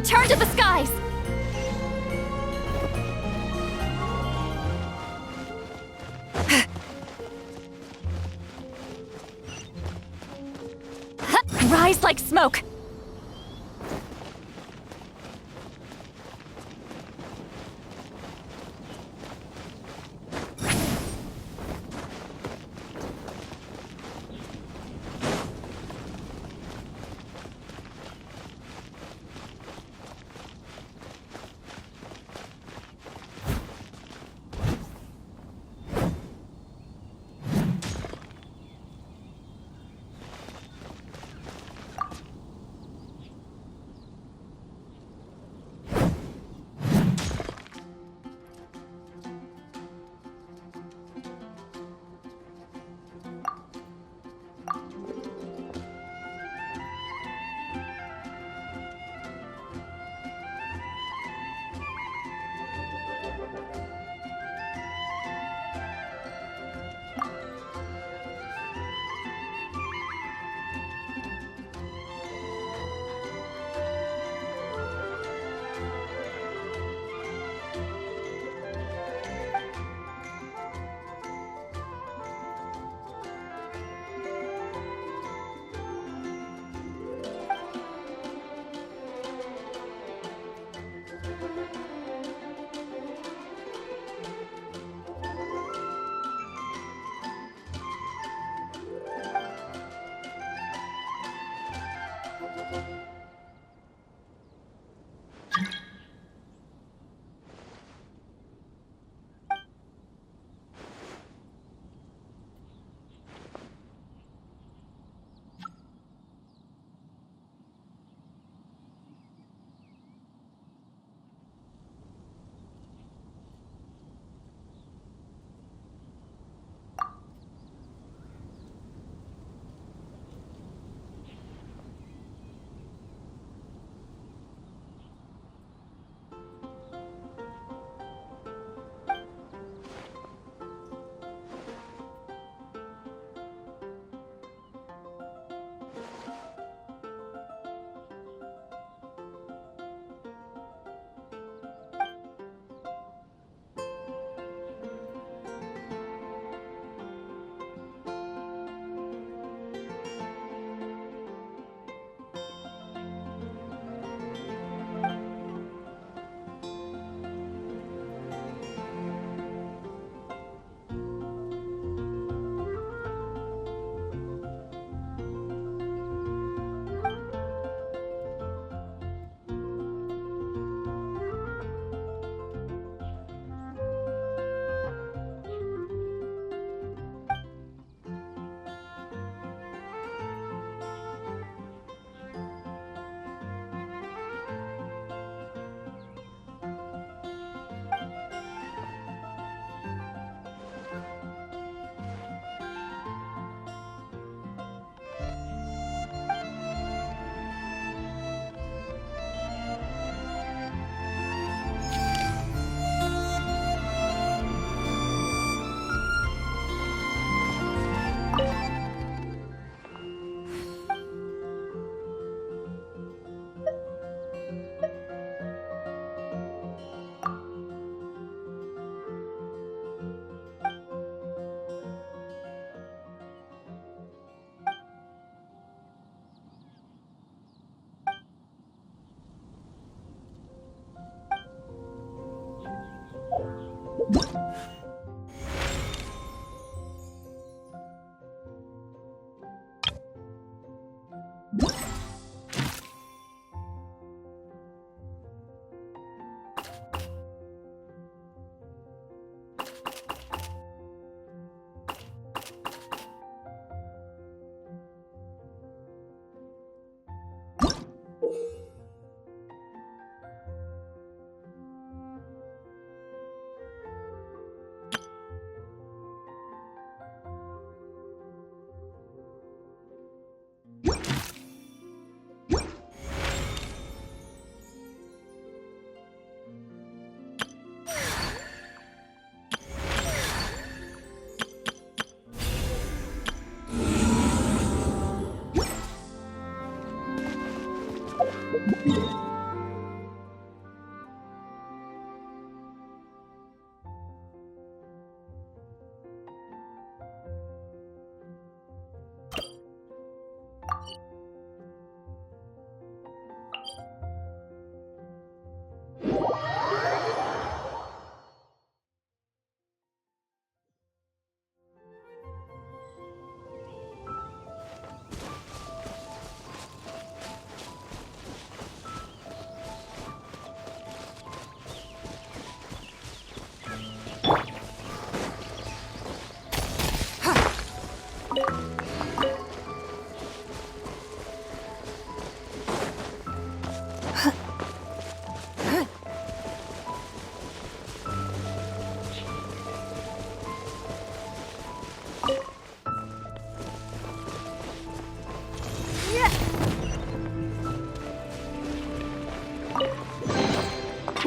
Return to the skies! Rise like smoke!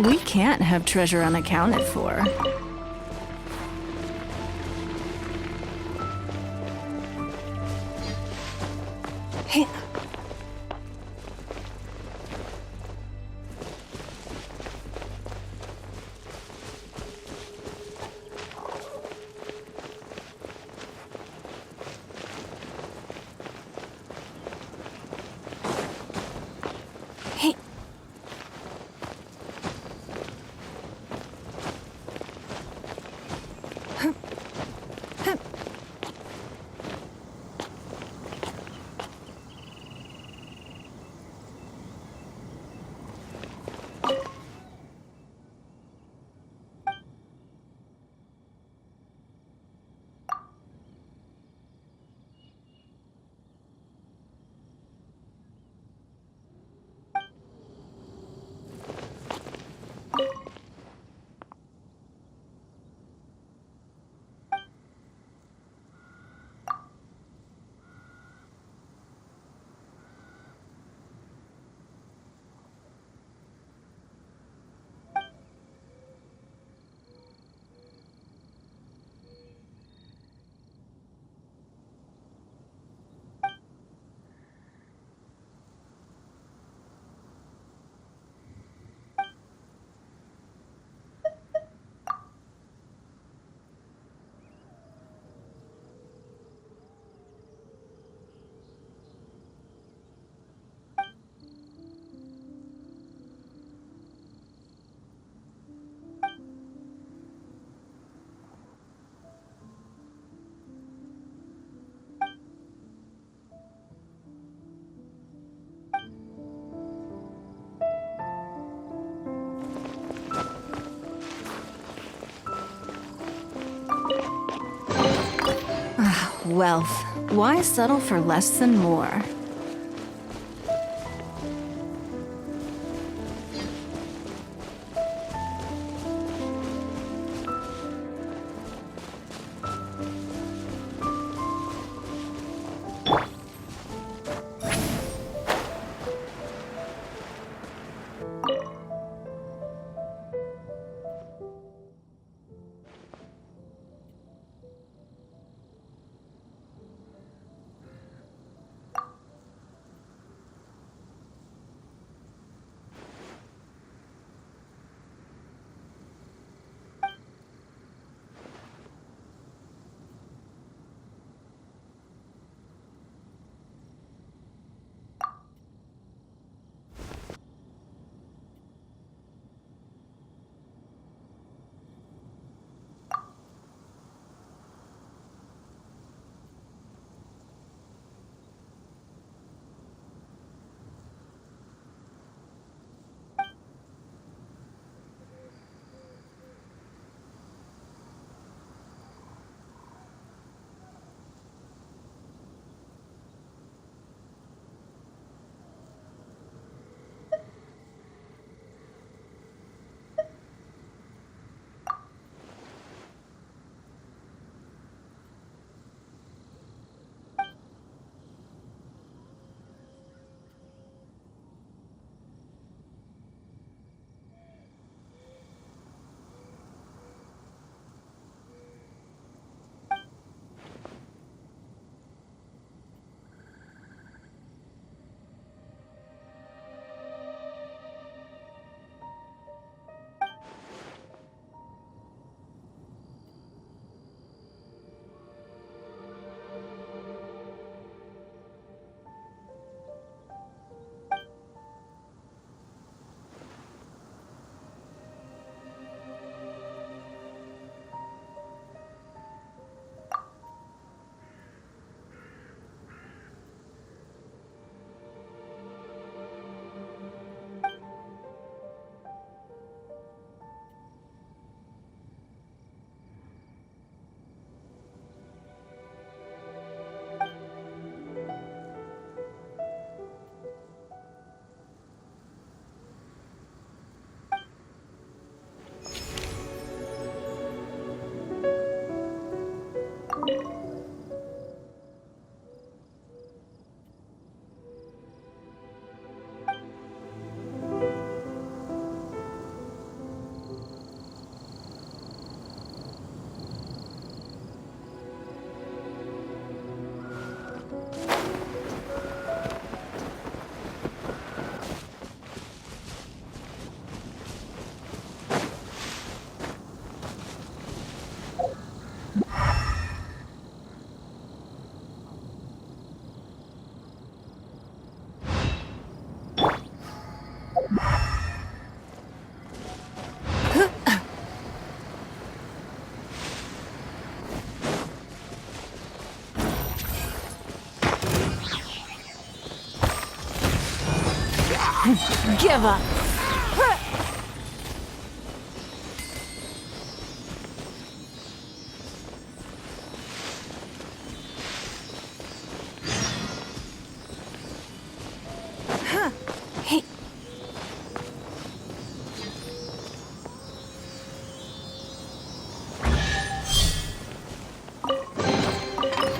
We can't have treasure unaccounted for. Hey. Wealth. Why settle for less than more? give up.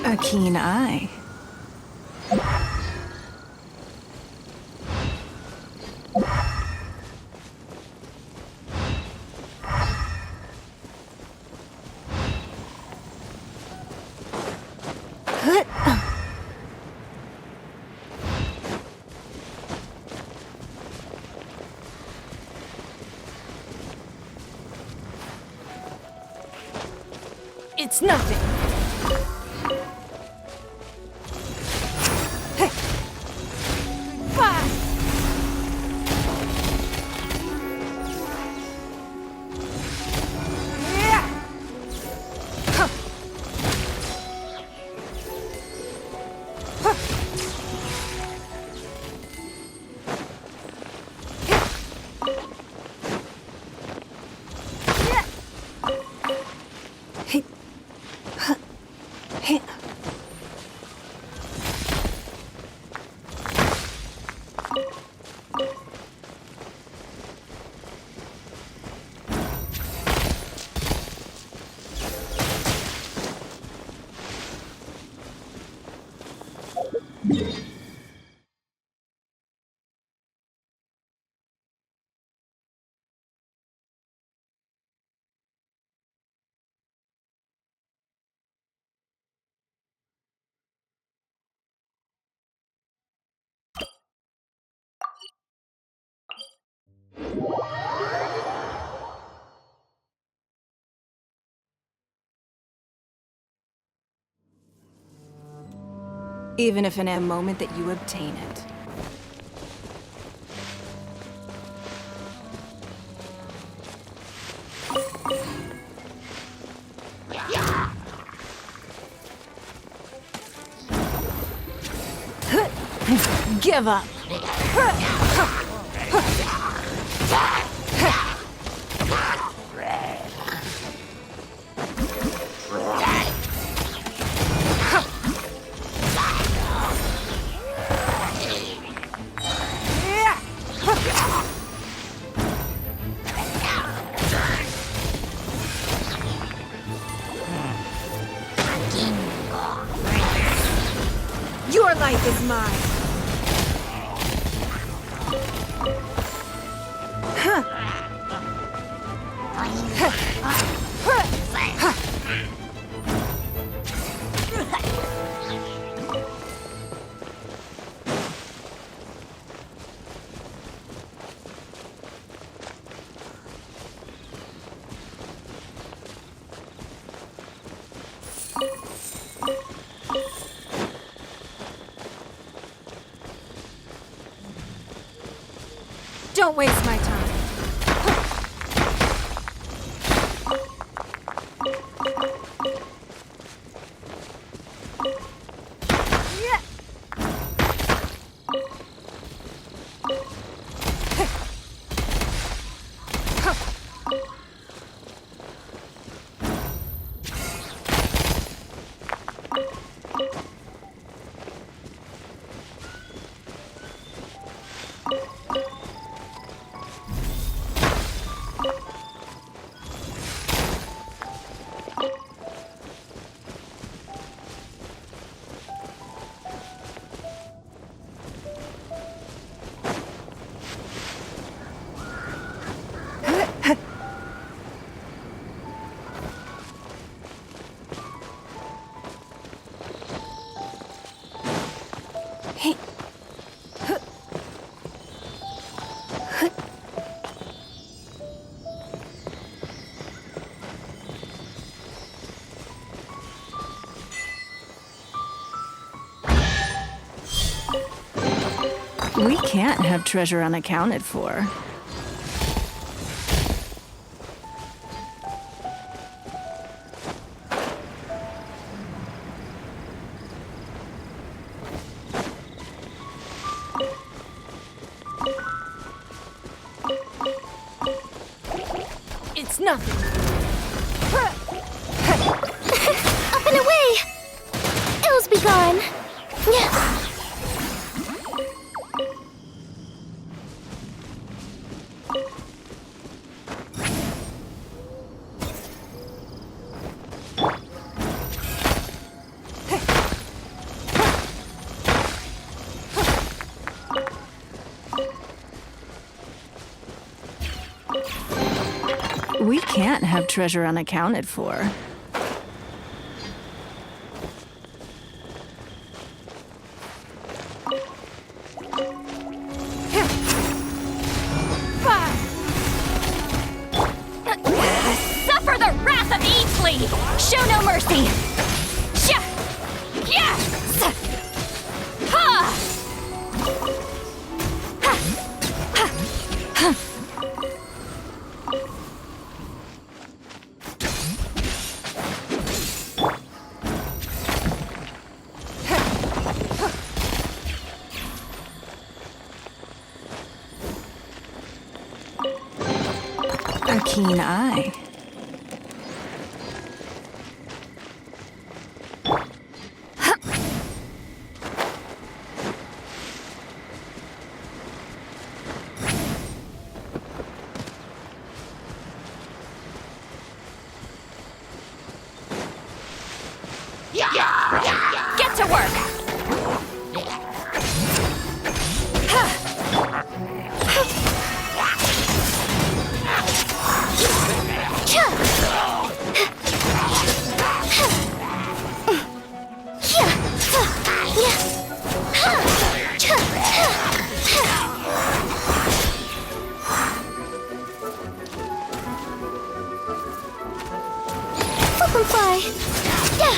A keen eye. It's nothing. Even if in a moment that you obtain it. Give up. Your life is mine. Don't waste my time. We can't have treasure unaccounted for. It's nothing. Up and away! Ills be gone. We can't have treasure unaccounted for. Suffer the wrath of Eatsley! Show no mercy! Sha! Yes! Ha! A keen eye. Get to work! Flip and fly. Yeah.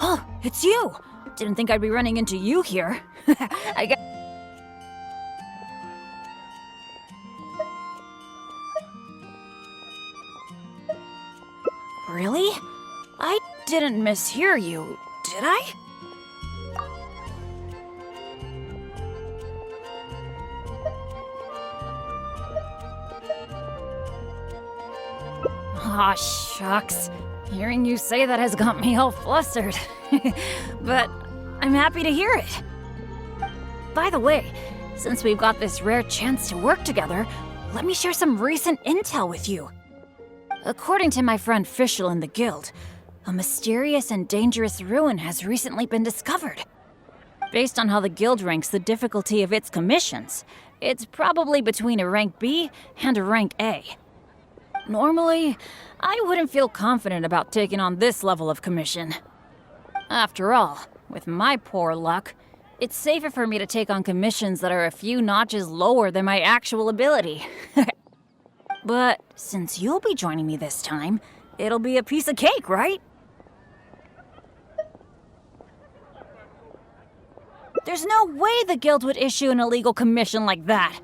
Oh, it's you! Didn't think I'd be running into you here. I guess. Really? I didn't mishear you, did I? Aw, shucks. Hearing you say that has got me all flustered. But I'm happy to hear it. By the way, since we've got this rare chance to work together, let me share some recent intel with you. According to my friend Fischl in the guild, a mysterious and dangerous ruin has recently been discovered. Based on how the guild ranks the difficulty of its commissions, it's probably between a rank B and a rank A. Normally, I wouldn't feel confident about taking on this level of commission. After all, with my poor luck, it's safer for me to take on commissions that are a few notches lower than my actual ability. But since you'll be joining me this time, it'll be a piece of cake, right? There's no way the guild would issue an illegal commission like that.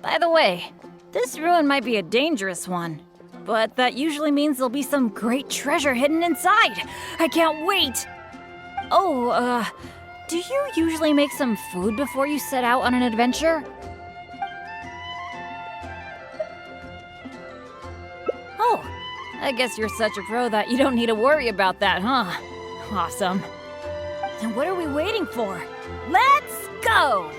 By the way, this ruin might be a dangerous one, but that usually means there'll be some great treasure hidden inside. I can't wait! Oh, do you usually make some food before you set out on an adventure? Oh, I guess you're such a pro that you don't need to worry about that, huh? Awesome. Then what are we waiting for? Let's go!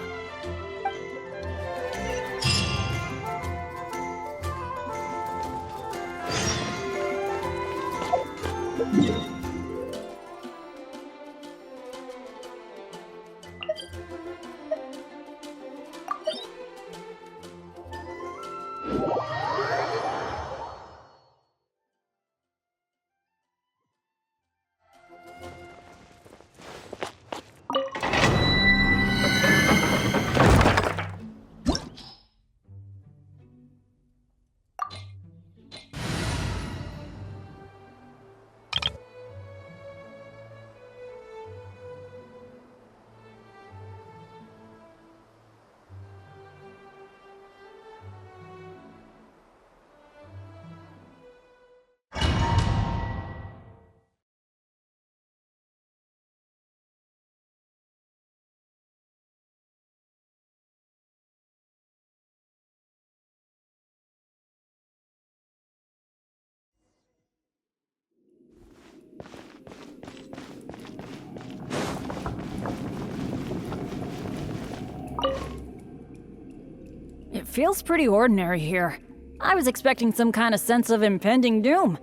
feels pretty ordinary here. I was expecting some kind of sense of impending doom.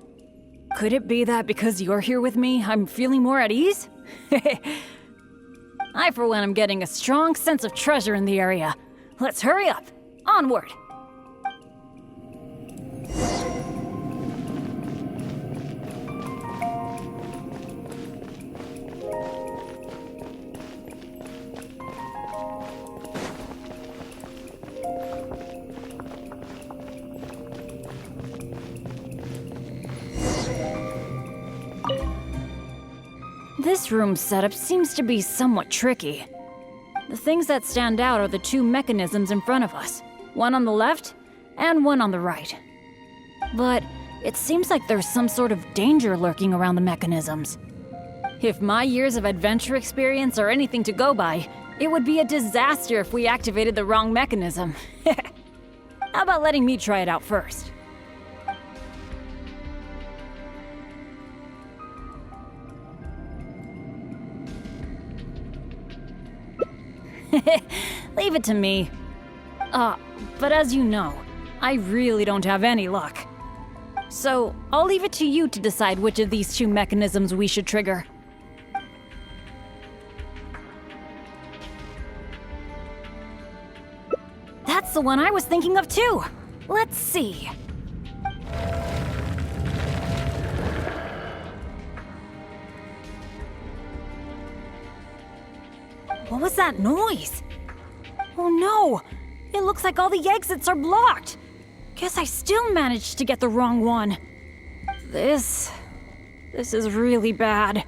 Could it be that because you're here with me, I'm feeling more at ease? I, for one, am getting a strong sense of treasure in the area. Let's hurry up. Onward. This room's setup seems to be somewhat tricky. The things that stand out are the two mechanisms in front of us, one on the left and one on the right. But it seems like there's some sort of danger lurking around the mechanisms. If my years of adventure experience are anything to go by, it would be a disaster if we activated the wrong mechanism. How about letting me try it out first? Leave it to me. But as you know, I really don't have any luck. So, I'll leave it to you to decide which of these two mechanisms we should trigger. That's the one I was thinking of too. Let's see. What was that noise? Oh no! It looks like all the exits are blocked! Guess I still managed to get the wrong one. This is really bad.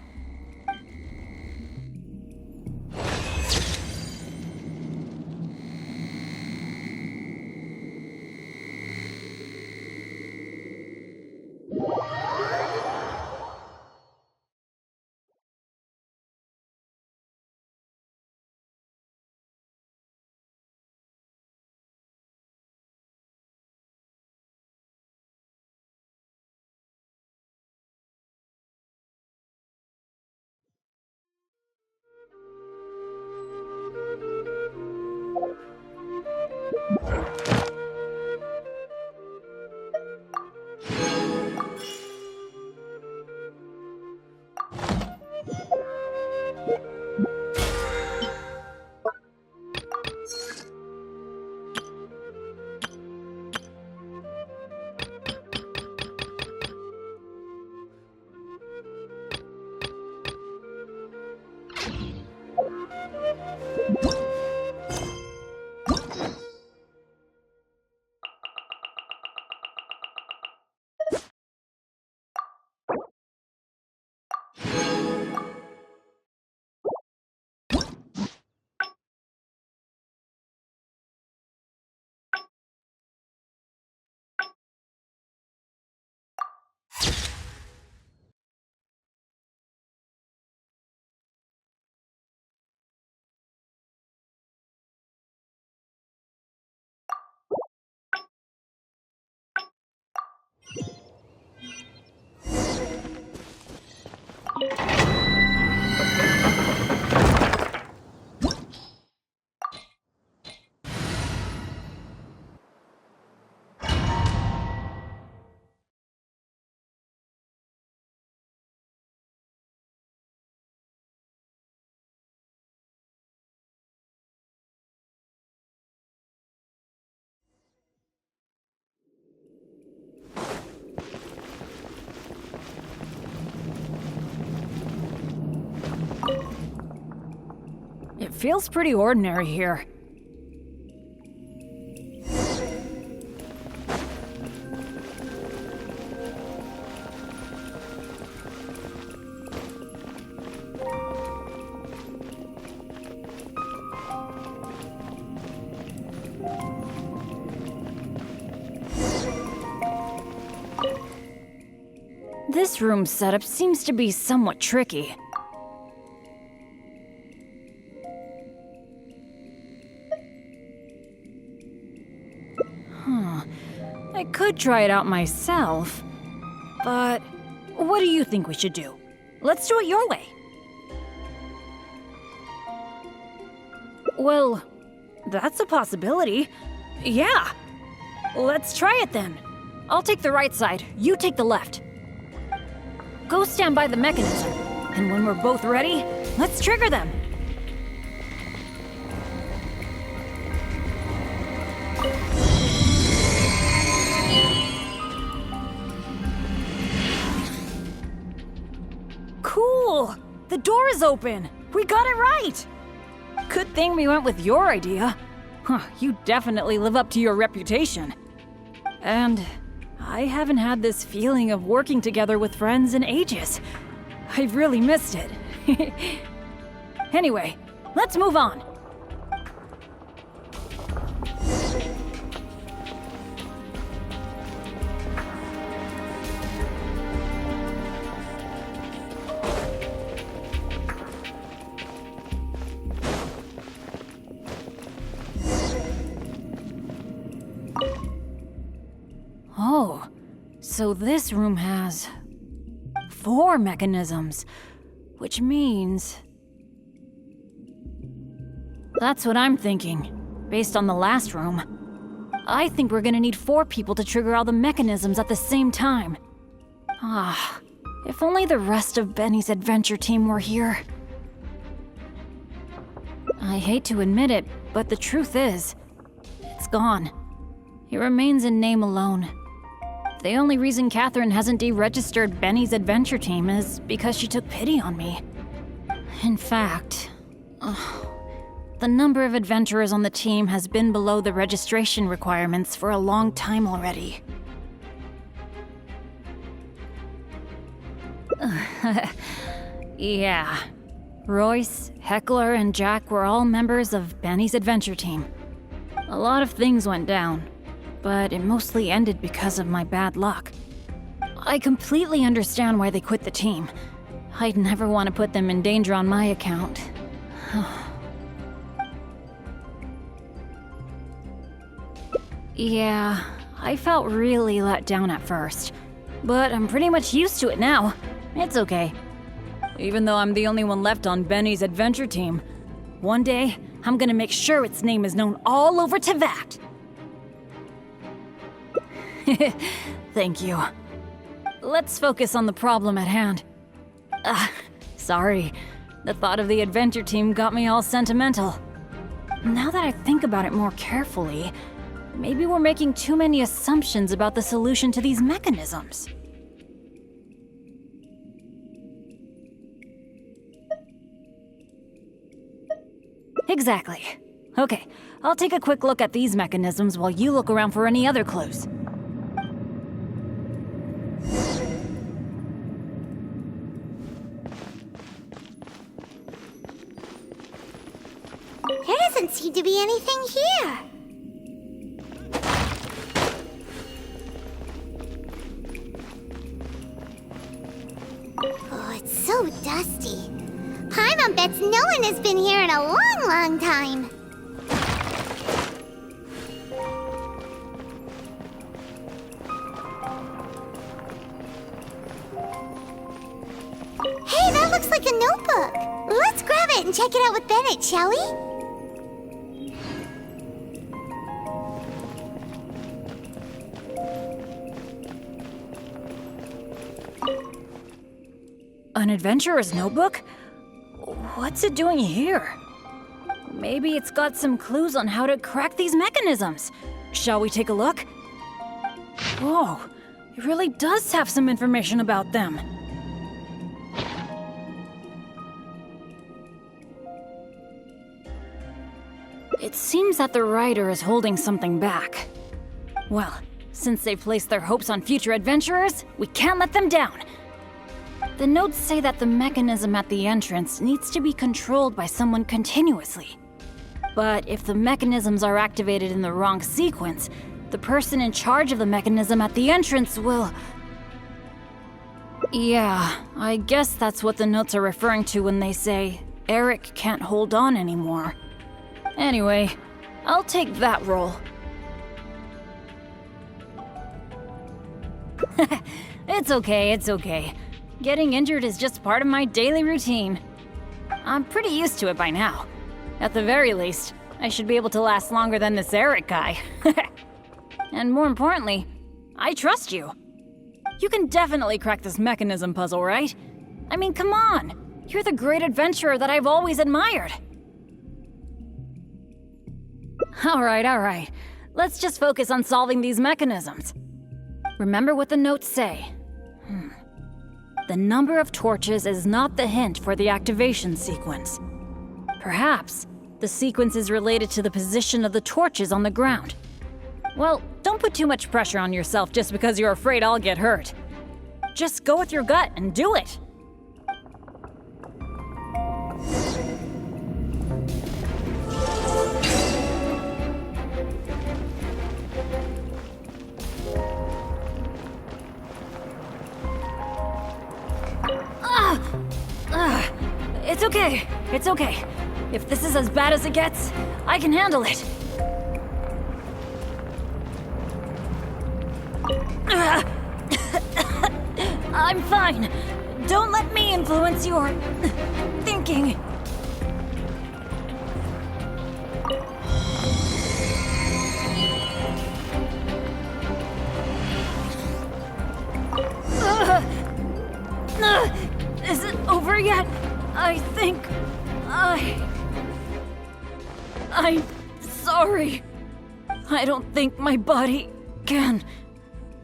It feels pretty ordinary here. This room's setup seems to be somewhat tricky. I could try it out myself, but what do you think we should do? Let's do it your way. Well, that's a possibility. Yeah. Let's try it then. I'll take the right side, you take the left. Go stand by the mechanism, and when we're both ready, let's trigger them. Cool! The door is open! We got it right! Good thing we went with your idea. Huh, you definitely live up to your reputation. And I haven't had this feeling of working together with friends in ages. I've really missed it. Anyway, let's move on. Oh, so this room has 4 mechanisms, which means... That's what I'm thinking, based on the last room. I think we're gonna need 4 people to trigger all the mechanisms at the same time. Ah, if only the rest of Benny's adventure team were here. I hate to admit it, but the truth is, it's gone. It remains in name alone. The only reason Catherine hasn't deregistered Benny's adventure team is because she took pity on me. In fact, the number of adventurers on the team has been below the registration requirements for a long time already. Yeah. Royce, Heckler, and Jack were all members of Benny's adventure team. A lot of things went down, but it mostly ended because of my bad luck. I completely understand why they quit the team. I'd never want to put them in danger on my account. Yeah, I felt really let down at first, but I'm pretty much used to it now. It's okay. Even though I'm the only one left on Benny's adventure team, one day I'm gonna make sure its name is known all over Teyvat. Thank you. Let's focus on the problem at hand. Sorry. The thought of the adventure team got me all sentimental. Now that I think about it more carefully, maybe we're making too many assumptions about the solution to these mechanisms. Exactly. Okay, I'll take a quick look at these mechanisms while you look around for any other clues. There doesn't seem to be anything here. Oh, it's so dusty. Paimon bets no one has been here in a long, long time. Hey, that looks like a notebook. Let's grab it and check it out with Bennett, shall we? An adventurer's notebook? What's it doing here? Maybe it's got some clues on how to crack these mechanisms. Shall we take a look? Whoa, it really does have some information about them. It seems that the writer is holding something back. Well, since they've placed their hopes on future adventurers, we can't let them down. The notes say that the mechanism at the entrance needs to be controlled by someone continuously. But if the mechanisms are activated in the wrong sequence, the person in charge of the mechanism at the entrance will... Yeah, I guess that's what the notes are referring to when they say Eric can't hold on anymore. Anyway, I'll take that role. It's okay, it's okay. Getting injured is just part of my daily routine. I'm pretty used to it by now. At the very least, I should be able to last longer than this Eric guy. And more importantly, I trust you. You can definitely crack this mechanism puzzle, right? I mean, come on! You're the great adventurer that I've always admired! Alright. Let's just focus on solving these mechanisms. Remember what the notes say. The number of torches is not the hint for the activation sequence. Perhaps the sequence is related to the position of the torches on the ground. Well, don't put too much pressure on yourself just because you're afraid I'll get hurt. Just go with your gut and do it. It's okay. If this is as bad as it gets, I can handle it. I'm fine. Don't let me influence your thinking. Is it over yet? I think I'm sorry. I don't think my body can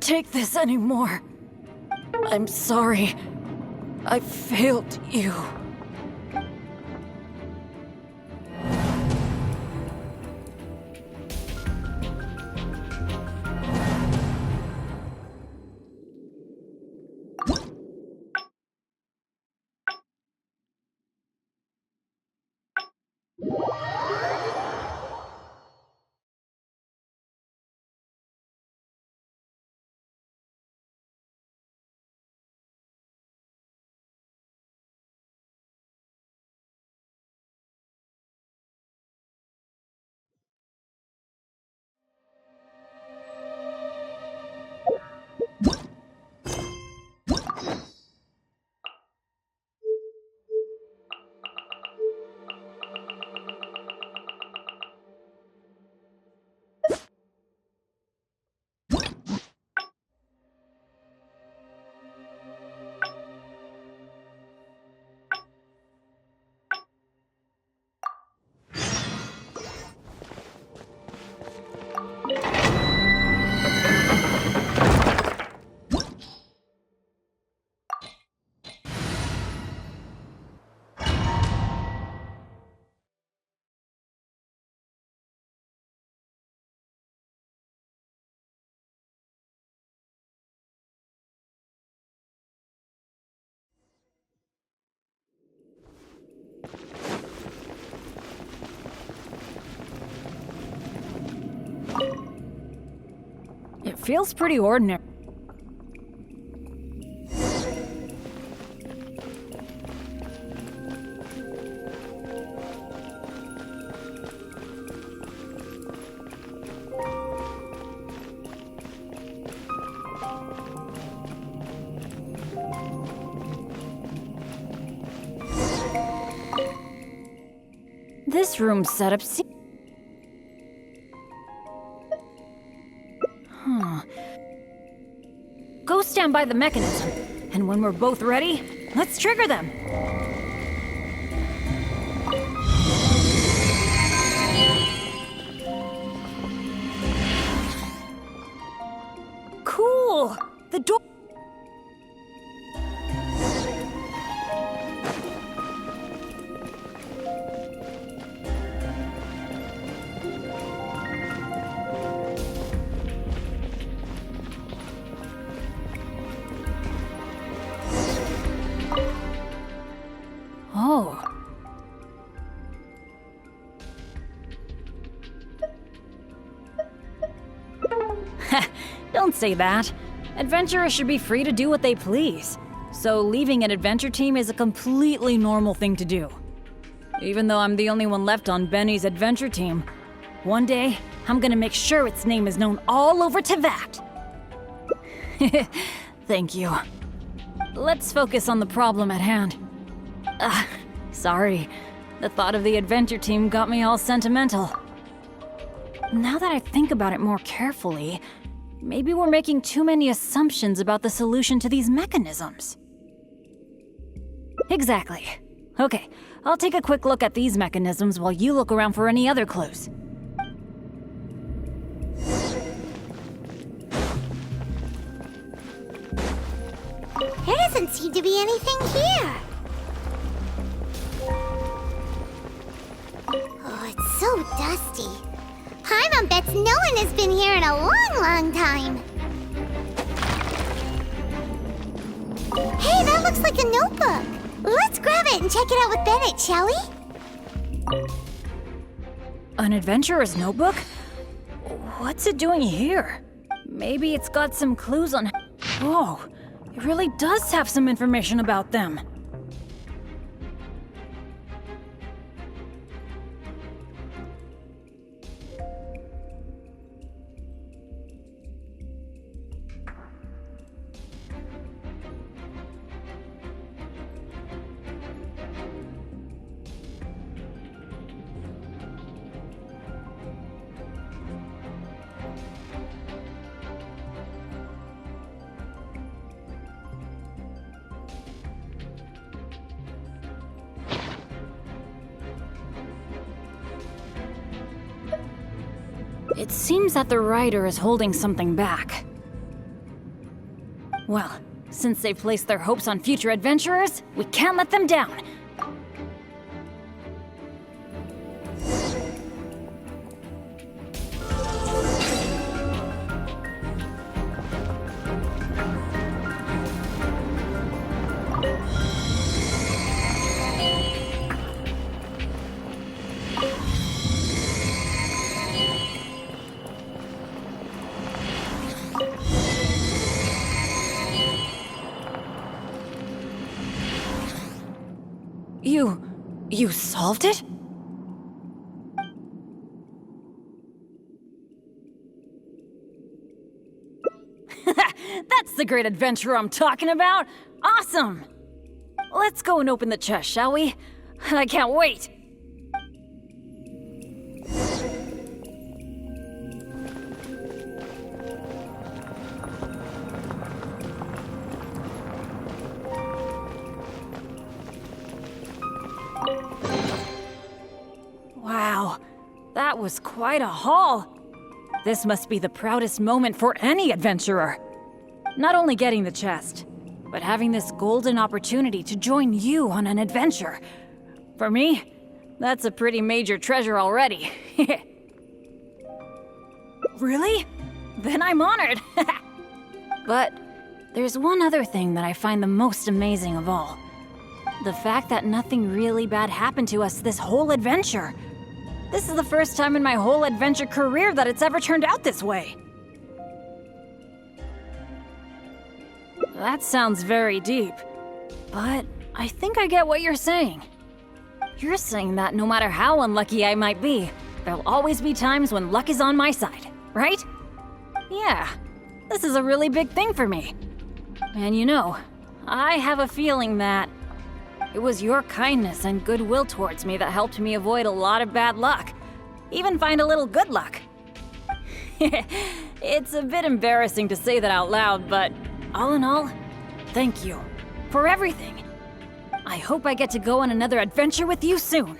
take this anymore. I'm sorry. I failed you. It feels pretty ordinary. This room's set up. Go stand by the mechanism, and when we're both ready, let's trigger them. Cool! The door... Oh. Don't say that. Adventurers should be free to do what they please. So leaving an adventure team is a completely normal thing to do. Even though I'm the only one left on Benny's adventure team, one day I'm gonna make sure its name is known all over Teyvat. Thank you. Let's focus on the problem at hand. Sorry. The thought of the adventure team got me all sentimental. Now that I think about it more carefully, maybe we're making too many assumptions about the solution to these mechanisms. Exactly. Okay, I'll take a quick look at these mechanisms while you look around for any other clues. There doesn't seem to be anything here. Oh, it's so dusty. Paimon bets no one has been here in a long, long time. Hey, that looks like a notebook. Let's grab it and check it out with Bennett, shall we? An adventurer's notebook? What's it doing here? Maybe it's got some clues on... Whoa, it really does have some information about them. It seems that the writer is holding something back. Well, since they've placed their hopes on future adventurers, we can't let them down. You solved it? That's the great adventure I'm talking about! Awesome! Let's go and open the chest, shall we? I can't wait! Wow, that was quite a haul. This must be the proudest moment for any adventurer. Not only getting the chest, but having this golden opportunity to join you on an adventure. For me, that's a pretty major treasure already. Really? Then I'm honored. But there's one other thing that I find the most amazing of all. The fact that nothing really bad happened to us this whole adventure. This is the first time in my whole adventure career that it's ever turned out this way. That sounds very deep, but I think I get what you're saying. You're saying that no matter how unlucky I might be, there'll always be times when luck is on my side, right? Yeah, this is a really big thing for me. And you know, I have a feeling that it was your kindness and goodwill towards me that helped me avoid a lot of bad luck. Even find a little good luck. It's a bit embarrassing to say that out loud, but all in all, thank you for everything. I hope I get to go on another adventure with you soon.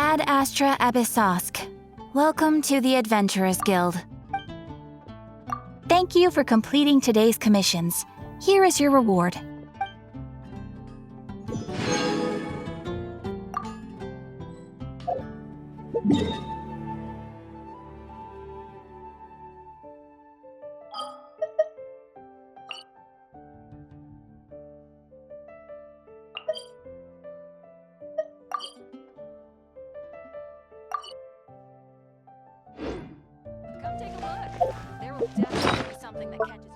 Ad Astra Abyssosk. Welcome to the Adventurers Guild. Thank you for completing today's commissions. Here is your reward. Come take a look. There will definitely be something that catches your...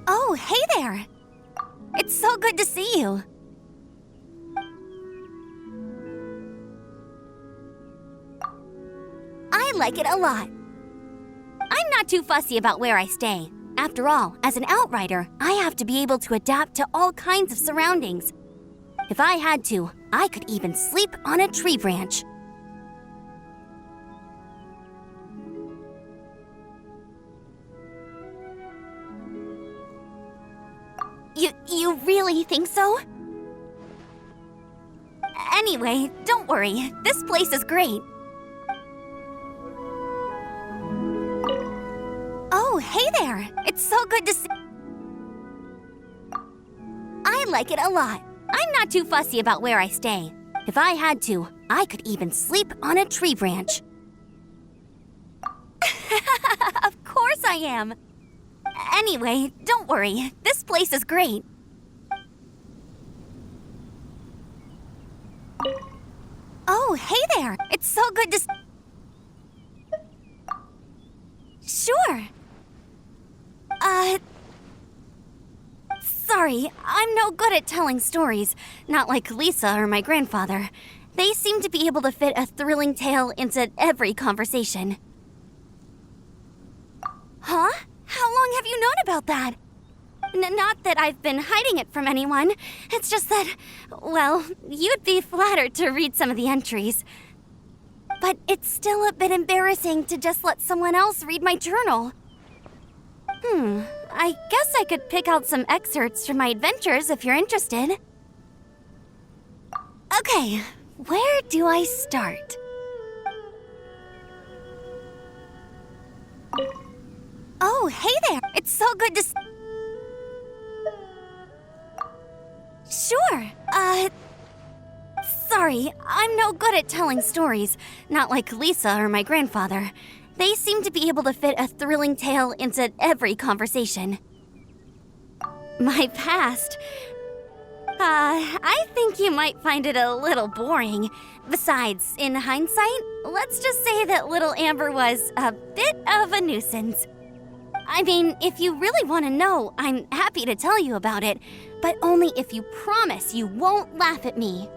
Oh, hey there! It's so good to see you. I like it a lot. I'm not too fussy about where I stay. After all, as an outrider, I have to be able to adapt to all kinds of surroundings. If I had to, I could even sleep on a tree branch. You really think so? Anyway, don't worry. This place is great. Oh, hey there! It's so good to see... I like it a lot. I'm not too fussy about where I stay. If I had to, I could even sleep on a tree branch. Of course I am! Anyway, don't worry. This place is great. Oh, hey there! It's so good to... Sure. Sorry, I'm no good at telling stories. Not like Lisa or my grandfather. They seem to be able to fit a thrilling tale into every conversation. Huh? How long have you known about that? Not that I've been hiding it from anyone. It's just that, well, you'd be flattered to read some of the entries. But it's still a bit embarrassing to just let someone else read my journal. I guess I could pick out some excerpts from my adventures if you're interested. Okay, where do I start? Oh, hey there! It's so good to Sure. Sorry, I'm no good at telling stories. Not like Lisa or my grandfather. They seem to be able to fit a thrilling tale into every conversation. My past... I think you might find it a little boring. Besides, in hindsight, let's just say that little Amber was a bit of a nuisance. I mean, if you really want to know, I'm happy to tell you about it, but only if you promise you won't laugh at me.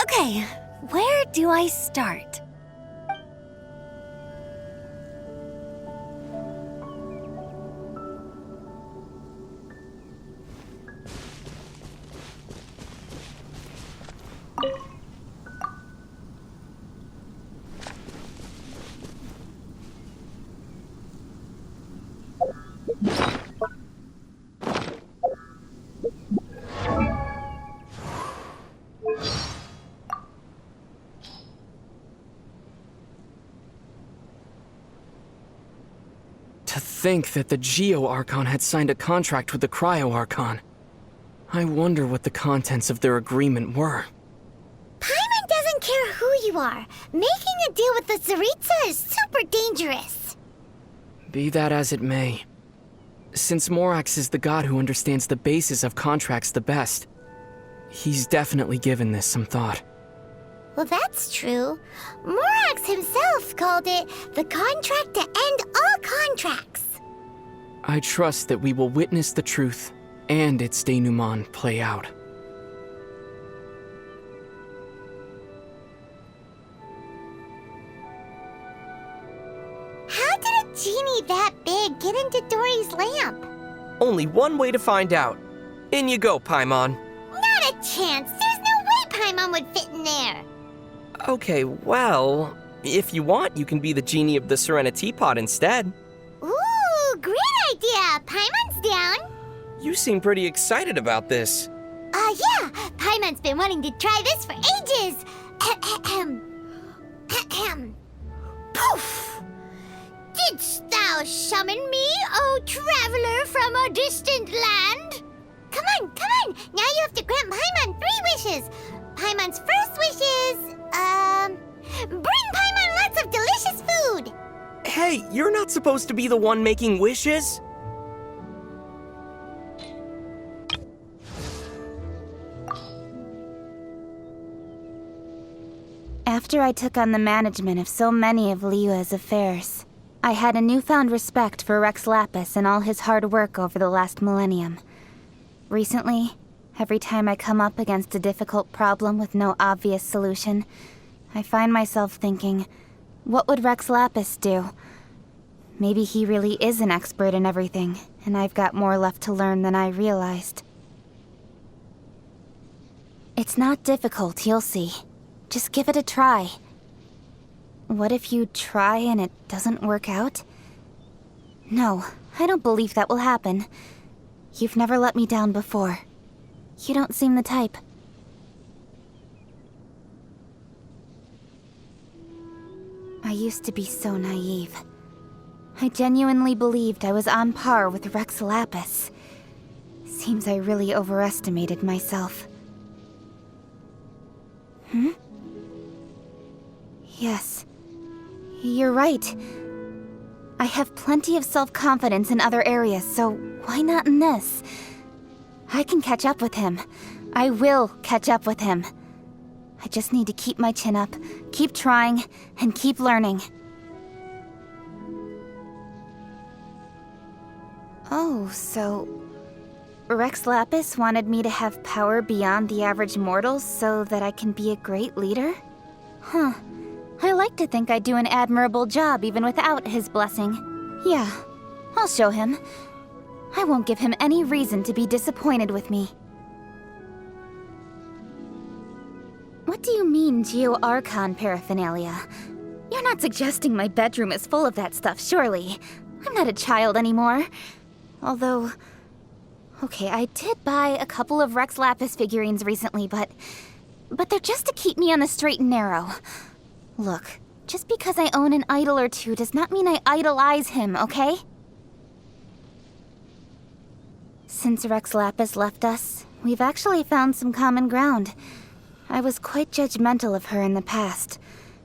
Okay, where do I start? To think that the Geo-Archon had signed a contract with the Cryo-Archon. I wonder what the contents of their agreement were. Paimon doesn't care who you are. Making a deal with the Tsaritsa is super dangerous. Be that as it may. Since Morax is the god who understands the basis of contracts the best, he's definitely given this some thought. Well, that's true. Morax himself called it the contract to end all contracts. I trust that we will witness the truth and its denouement play out. How did a genie that big get into Dory's lamp? Only one way to find out. In you go, Paimon. Not a chance. There's no way Paimon would fit in there. Okay, well, if you want, you can be the genie of the Serena Teapot instead. Ooh, great idea. Paimon's down. You seem pretty excited about this. Yeah. Paimon's been wanting to try this for ages. Poof! Didst thou summon me, O traveler from a distant land? Come on. Now you have to grant Paimon 3 wishes. Paimon's first wish is, bring Paimon lots of delicious food. Hey, you're not supposed to be the one making wishes. After I took on the management of so many of Liyue's affairs, I had a newfound respect for Rex Lapis and all his hard work over the last millennium. Recently, every time I come up against a difficult problem with no obvious solution, I find myself thinking, what would Rex Lapis do? Maybe he really is an expert in everything, and I've got more left to learn than I realized. It's not difficult, you'll see. Just give it a try. What if you try and it doesn't work out? No, I don't believe that will happen. You've never let me down before. You don't seem the type. I used to be so naive. I genuinely believed I was on par with Rex Lapis. Seems I really overestimated myself. Yes. You're right. I have plenty of self-confidence in other areas, so why not in this? I can catch up with him. I will catch up with him. I just need to keep my chin up, keep trying, and keep learning. Oh, so Rex Lapis wanted me to have power beyond the average mortal so that I can be a great leader? Huh. I like to think I do an admirable job even without his blessing. Yeah, I'll show him. I won't give him any reason to be disappointed with me. What do you mean, Geo-Archon paraphernalia? You're not suggesting my bedroom is full of that stuff, surely? I'm not a child anymore. Although... Okay, I did buy a couple of Rex Lapis figurines recently, but they're just to keep me on the straight and narrow. Look, just because I own an idol or two does not mean I idolize him, okay? Since Rex Lapis left us, we've actually found some common ground. I was quite judgmental of her in the past,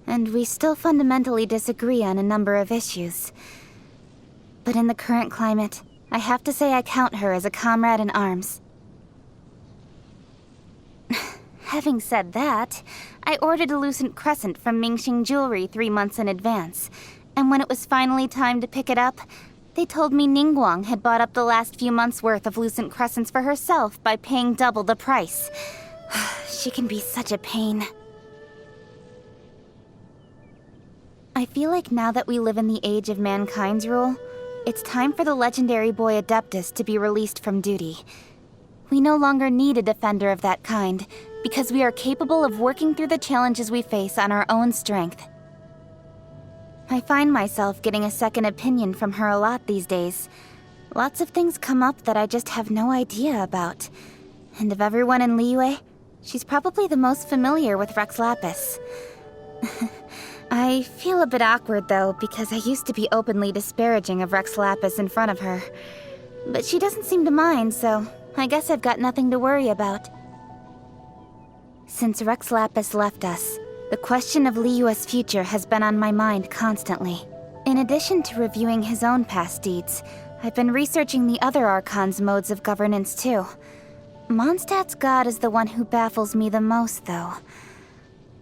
and we still fundamentally disagree on a number of issues. But in the current climate, I have to say I count her as a comrade in arms. Having said that, I ordered a Lucent Crescent from Mingxing Jewelry 3 months in advance, and when it was finally time to pick it up, they told me Ningguang had bought up the last few months' worth of Lucent Crescents for herself by paying double the price. She can be such a pain. I feel like now that we live in the age of mankind's rule, it's time for the legendary boy Adeptus to be released from duty. We no longer need a defender of that kind, because we are capable of working through the challenges we face on our own strength. I find myself getting a second opinion from her a lot these days. Lots of things come up that I just have no idea about. And of everyone in Liyue, she's probably the most familiar with Rex Lapis. I feel a bit awkward though, because I used to be openly disparaging of Rex Lapis in front of her. But she doesn't seem to mind, so I guess I've got nothing to worry about. Since Rex Lapis left us, the question of Liyue's future has been on my mind constantly. In addition to reviewing his own past deeds, I've been researching the other Archon's modes of governance too. Mondstadt's god is the one who baffles me the most, though.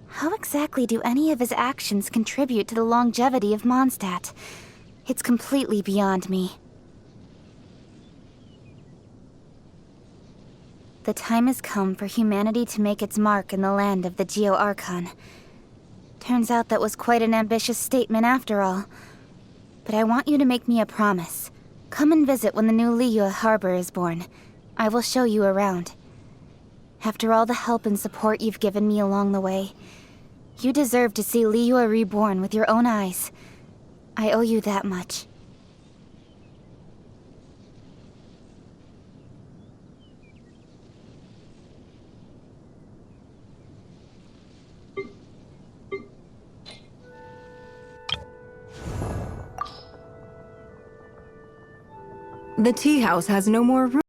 How exactly do any of his actions contribute to the longevity of Mondstadt? It's completely beyond me. The time has come for humanity to make its mark in the land of the Geo-Archon. Turns out that was quite an ambitious statement after all. But I want you to make me a promise. Come and visit when the new Liyue harbor is born. I will show you around. After all the help and support you've given me along the way, you deserve to see Liyue reborn with your own eyes. I owe you that much. The tea house has no more room.